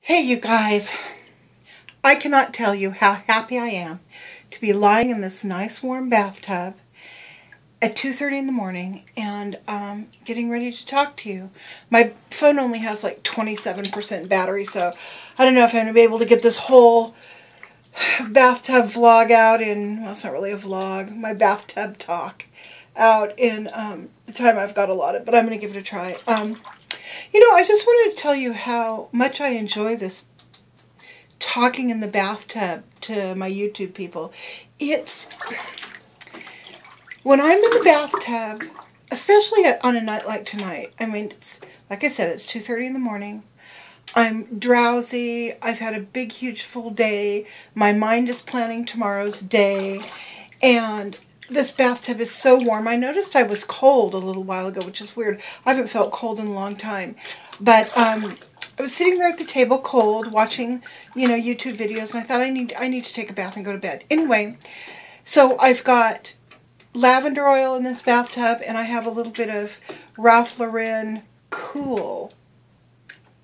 Hey you guys, I cannot tell you how happy I am to be lying in this nice warm bathtub at 2:30 in the morning and getting ready to talk to you. My phone only has like 27% battery, so I don't know if I'm going to be able to get this whole bathtub vlog out in, well, it's not really a vlog, my bathtub talk out in the time I've got allotted, but I'm going to give it a try. I just wanted to tell you how much I enjoy this talking in the bathtub to my YouTube people. When I'm in the bathtub, especially on a night like tonight, I mean, like I said, it's 2:30 in the morning. I'm drowsy. I've had a big, huge, full day. My mind is planning tomorrow's day. And this bathtub is so warm. I noticed I was cold a little while ago, which is weird. I haven't felt cold in a long time. But I was sitting there at the table cold, watching, YouTube videos, and I thought I need to take a bath and go to bed. Anyway, so I've got lavender oil in this bathtub, and I have a little bit of Ralph Lauren Cool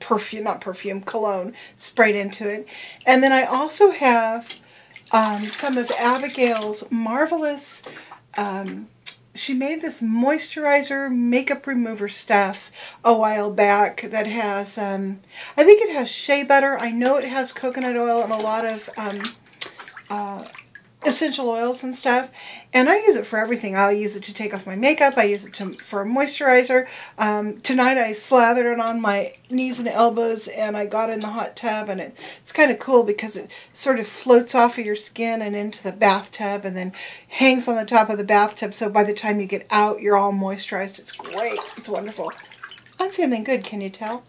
cologne sprayed into it. And then I also have some of Abigail's marvelous, she made this moisturizer makeup remover stuff a while back that has, I think it has shea butter. I know it has coconut oil and a lot of essential oils and stuff, and I use it for everything. I'll use it to take off my makeup. I use it for a moisturizer. Tonight I slathered it on my knees and elbows, and I got in the hot tub, and it's kind of cool because it sort of floats off of your skin and into the bathtub and then hangs on the top of the bathtub, so by the time you get out, you're all moisturized. It's great. It's wonderful. I'm feeling good, can you tell?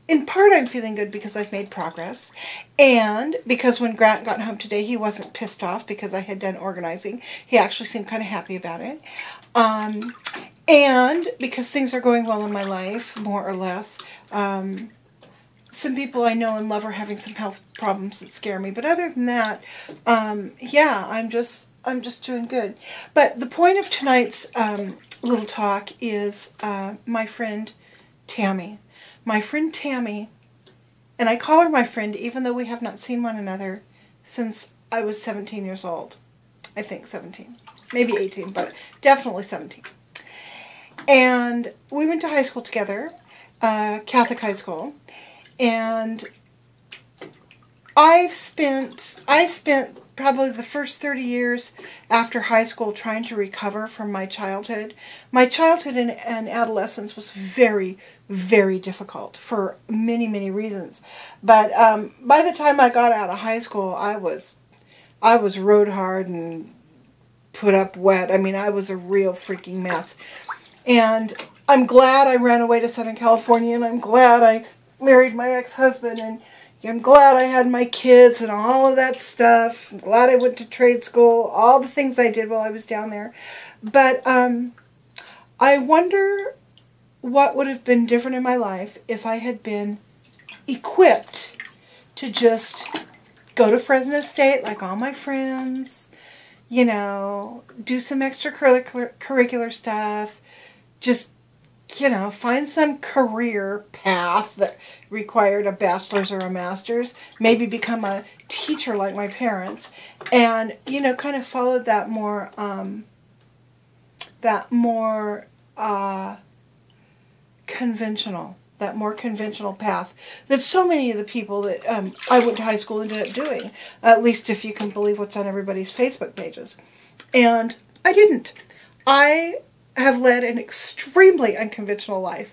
In part, I'm feeling good because I've made progress, and because when Grant got home today, he wasn't pissed off because I had done organizing. He actually seemed kind of happy about it, and because things are going well in my life, more or less. Some people I know and love are having some health problems that scare me, but other than that, yeah, I'm just doing good. But the point of tonight's little talk is my friend Tammy. My friend Tammy, and I call her my friend even though we have not seen one another since I was 17 years old. I think 17. Maybe 18, but definitely 17. And we went to high school together, Catholic high school, and I spent probably the first 30 years after high school trying to recover from my childhood. My childhood and adolescence was very, very difficult for many, many reasons. But by the time I got out of high school, I was rode hard and put up wet. I mean, I was a real freaking mess. And I'm glad I ran away to Southern California, and I'm glad I married my ex-husband, and I'm glad I had my kids and all of that stuff. I'm glad I went to trade school, all the things I did while I was down there. But I wonder what would have been different in my life if I had been equipped to just go to Fresno State like all my friends, do some extracurricular stuff, just find some career path that required a bachelor's or a master's, maybe become a teacher like my parents, and, kind of followed that more conventional path that so many of the people that I went to high school ended up doing, at least if you can believe what's on everybody's Facebook pages. And I didn't. I have led an extremely unconventional life.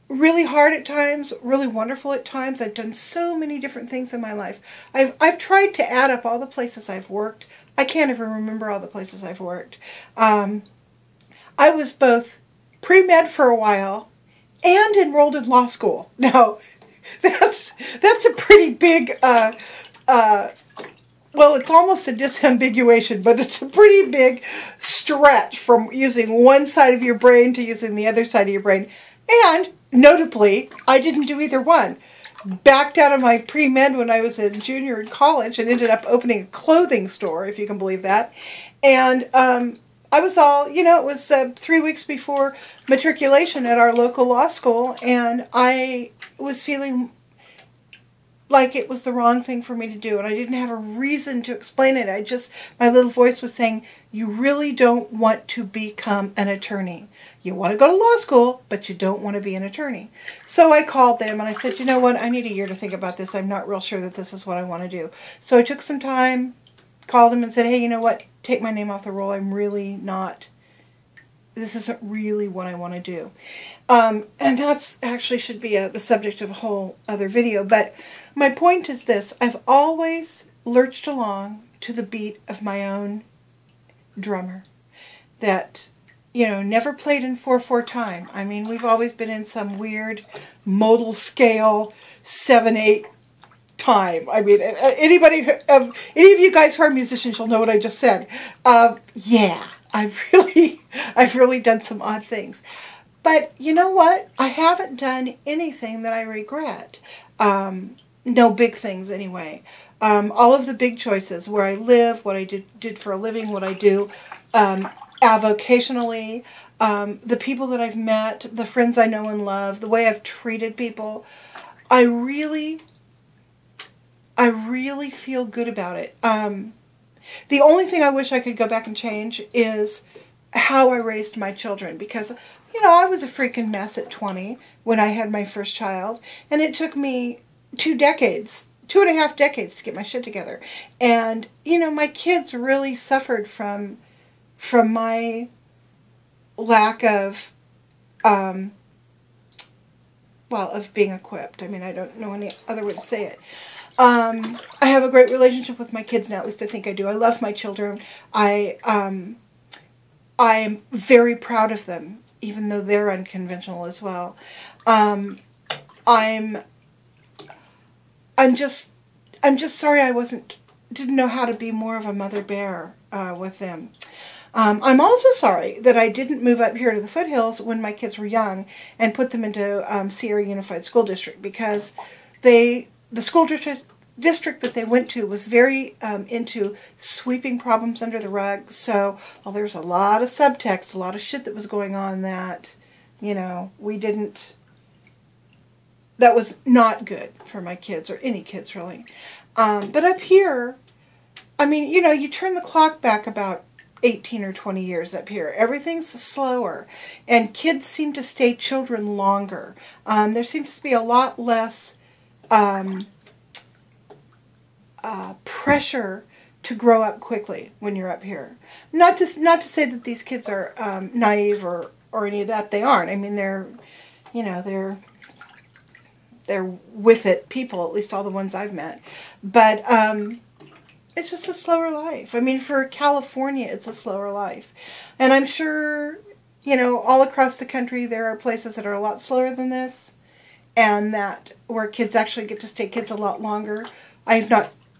Really hard at times, really wonderful at times. I've done so many different things in my life. I've tried to add up all the places I've worked. I can't even remember all the places I've worked. I was both pre-med for a while and enrolled in law school. Now, that's a pretty big well, it's almost a disambiguation, but it's a pretty big stretch from using one side of your brain to using the other side of your brain. And, notably, I didn't do either one. Backed out of my pre-med when I was a junior in college and ended up opening a clothing store, if you can believe that. And I was all, it was 3 weeks before matriculation at our local law school, and I was feeling like it was the wrong thing for me to do, and I didn't have a reason to explain it. My little voice was saying, you really don't want to become an attorney. You want to go to law school, but you don't want to be an attorney. So I called them and I said, you know what, I need a year to think about this. I'm not real sure that this is what I want to do. So I took some time, called them and said, hey, you know what, take my name off the roll. I'm really not, this isn't really what I want to do. And that's actually should be the subject of a whole other video. But my point is this: I've always lurched along to the beat of my own drummer. That, you know, never played in 4/4 time. I mean, we've always been in some weird modal scale 7/8 time. I mean, any of you guys who are musicians, you'll know what I just said. Yeah, I've really done some odd things. But you know what? I haven't done anything that I regret. No big things anyway. All of the big choices, where I live, what I did for a living, what I do avocationally, the people that I've met, the friends I know and love, the way I've treated people, I really feel good about it. The only thing I wish I could go back and change is how I raised my children, because, you know, I was a freaking mess at 20 when I had my first child, and it took me 2.5 decades to get my shit together. And, you know, my kids really suffered from my lack of, of being equipped. I mean, I don't know any other way to say it. I have a great relationship with my kids now, at least I think I do. I love my children. I am very proud of them, even though they're unconventional as well. I'm just sorry I didn't know how to be more of a mother bear with them. I'm also sorry that I didn't move up here to the foothills when my kids were young and put them into Sierra Unified School District, because the school district that they went to was very into sweeping problems under the rug. So, well, there's a lot of subtext, a lot of shit that was going on that, you know, that was not good for my kids, or any kids really. But up here, I mean, you know, you turn the clock back about 18 or 20 years up here. Everything's slower, and kids seem to stay children longer. There seems to be a lot less pressure to grow up quickly when you're up here. Not to say that these kids are naive or any of that. They aren't. I mean, they're with it people, at least all the ones I've met. But it's just a slower life. I mean, for California, it's a slower life. And I'm sure, you know, all across the country there are places that are a lot slower than this, and that where kids actually get to stay kids a lot longer. I've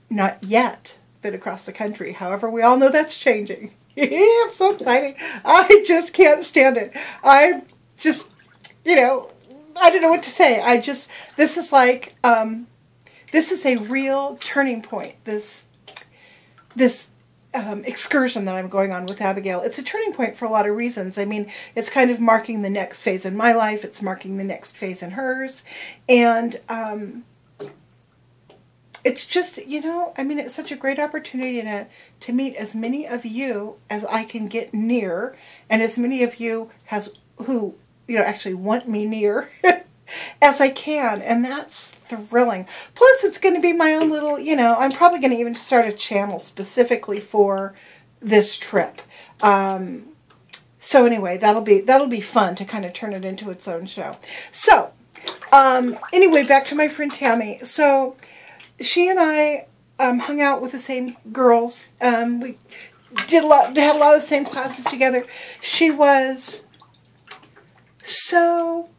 not yet been across the country. However, we all know that's changing. I'm so excited. I just can't stand it. I'm just, you know, I don't know what to say. This is like, this is a real turning point. This excursion that I'm going on with Abigail, it's a turning point for a lot of reasons. I mean, it's kind of marking the next phase in my life. It's marking the next phase in hers. And it's just, you know, I mean, it's such a great opportunity to meet as many of you as I can get near, and as many of you who, you know, actually want me near as I can, and that's thrilling. Plus, it's going to be my own little, you know, I'm probably going to even start a channel specifically for this trip. So anyway, that'll be fun to kind of turn it into its own show. So, anyway, back to my friend Tammy. So, she and I hung out with the same girls. We had a lot of the same classes together. She was so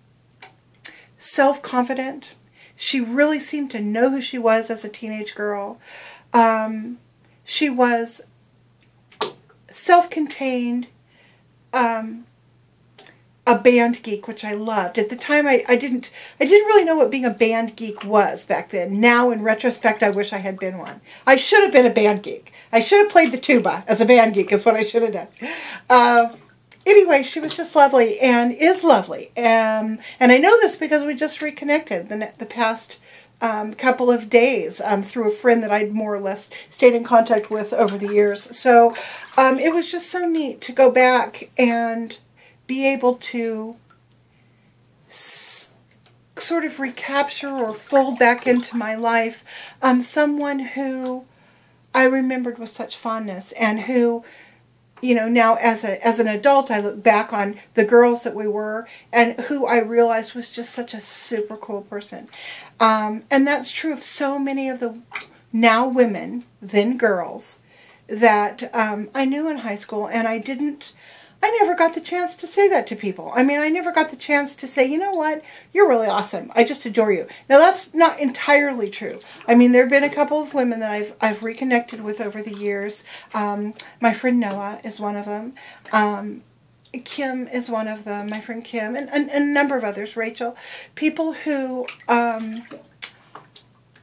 self-confident. She really seemed to know who she was as a teenage girl. She was self-contained, a band geek, which I loved. At the time, I didn't really know what being a band geek was back then. Now, in retrospect, I wish I had been one. I should have been a band geek. I should have played the tuba as a band geek, is what I should have done. Anyway, she was just lovely, and is lovely. And I know this because we just reconnected the past couple of days through a friend that I'd more or less stayed in contact with over the years. So it was just so neat to go back and be able to sort of recapture or fold back into my life someone who I remembered with such fondness, and who, you know, now as an adult, I look back on the girls that we were, and who I realized was just such a super cool person. And that's true of so many of the now women, then girls, that I knew in high school, and I never got the chance to say that to people. I mean, I never got the chance to say, you know what, you're really awesome. I just adore you. Now, that's not entirely true. I mean, there have been a couple of women that I've reconnected with over the years. My friend Noah is one of them. Kim is one of them, my friend Kim, and a number of others, Rachel. People who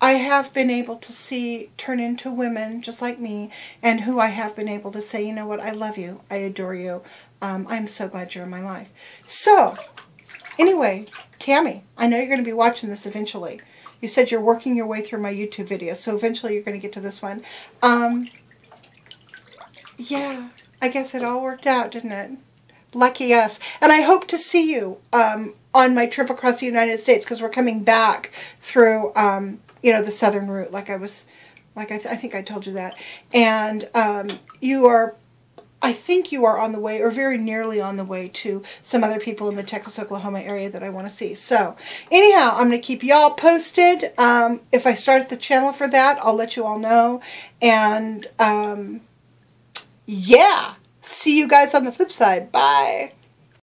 I have been able to see turn into women just like me, and who I have been able to say, you know what, I love you, I adore you, I'm so glad you're in my life. So, anyway, Tammy, I know you're going to be watching this eventually. You said you're working your way through my YouTube videos, so eventually you're going to get to this one. Yeah, I guess it all worked out, didn't it? Lucky us. And I hope to see you on my trip across the United States, because we're coming back through you know, the southern route, I think I told you that. And I think you are on the way, or very nearly on the way, to some other people in the Texas, Oklahoma area that I want to see. So, anyhow, I'm going to keep y'all posted. If I start the channel for that, I'll let you all know. And, yeah, see you guys on the flip side. Bye.